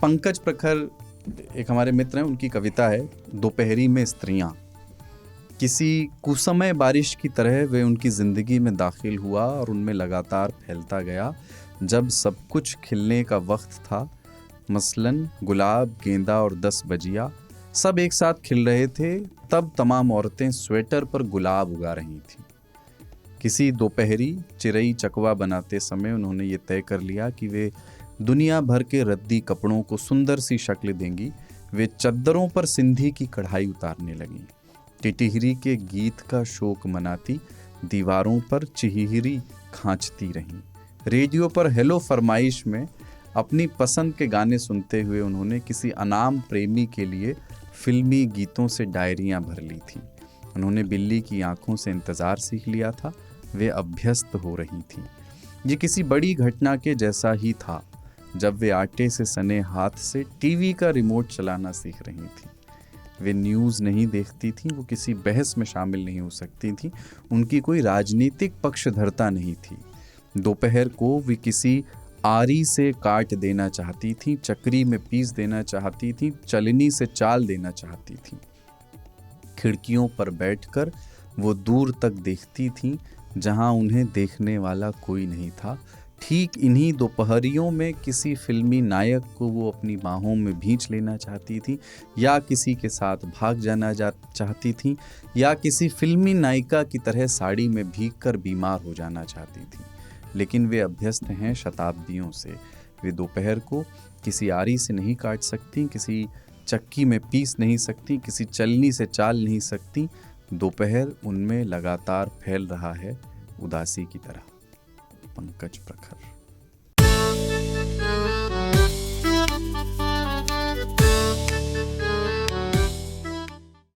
पंकज प्रखर एक हमारे मित्र हैं, उनकी कविता है दोपहरी में स्त्रियाँ। किसी कुसमय बारिश की तरह वे उनकी ज़िंदगी में दाखिल हुआ और उनमें लगातार फैलता गया। जब सब कुछ खिलने का वक्त था, मसलन गुलाब, गेंदा और 10 बजिया सब एक साथ खिल रहे थे, तब तमाम औरतें स्वेटर पर गुलाब उगा रही थीं। किसी दोपहरी चिरई चकवा बनाते समय उन्होंने ये तय कर लिया कि वे दुनिया भर के रद्दी कपड़ों को सुंदर सी शक्ल देंगी। वे चद्दरों पर सिंधी की कढ़ाई उतारने लगीं। टिटिहरी के गीत का शोक मनाती दीवारों पर चिहिरी खांचती रहीं। रेडियो पर हेलो फरमाइश में अपनी पसंद के गाने सुनते हुए उन्होंने किसी अनाम प्रेमी के लिए फिल्मी गीतों से डायरियां भर ली थीं। उन्होंने बिल्ली की आंखों से इंतज़ार सीख लिया था। वे अभ्यस्त हो रही थीं। ये किसी बड़ी घटना के जैसा ही था जब वे आटे से सने हाथ से टीवी का रिमोट चलाना सीख रही थीं। वे न्यूज़ नहीं देखती थीं, वो किसी बहस में शामिल नहीं हो सकती थीं, उनकी कोई राजनीतिक पक्षधरता नहीं थी। दोपहर को वे किसी आरी से काट देना चाहती थीं, चक्री में पीस देना चाहती थीं, चलनी से चाल देना चाहती थीं। खिड़कियों पर बैठकर वो दूर तक देखती थीं जहां उन्हें देखने वाला कोई नहीं था। ठीक इन्हीं दोपहरियों में किसी फिल्मी नायक को वो अपनी बाहों में भींच लेना चाहती थी, या किसी के साथ भाग जाना चाहती थी, या किसी फिल्मी नायिका की तरह साड़ी में भीगकर बीमार हो जाना चाहती थी। लेकिन वे अभ्यस्त हैं शताब्दियों से। वे दोपहर को किसी आरी से नहीं काट सकती, किसी चक्की में पीस नहीं सकती, किसी चलनी से चाल नहीं सकती। दोपहर उनमें लगातार फैल रहा है उदासी की तरह। पंकज प्रखर।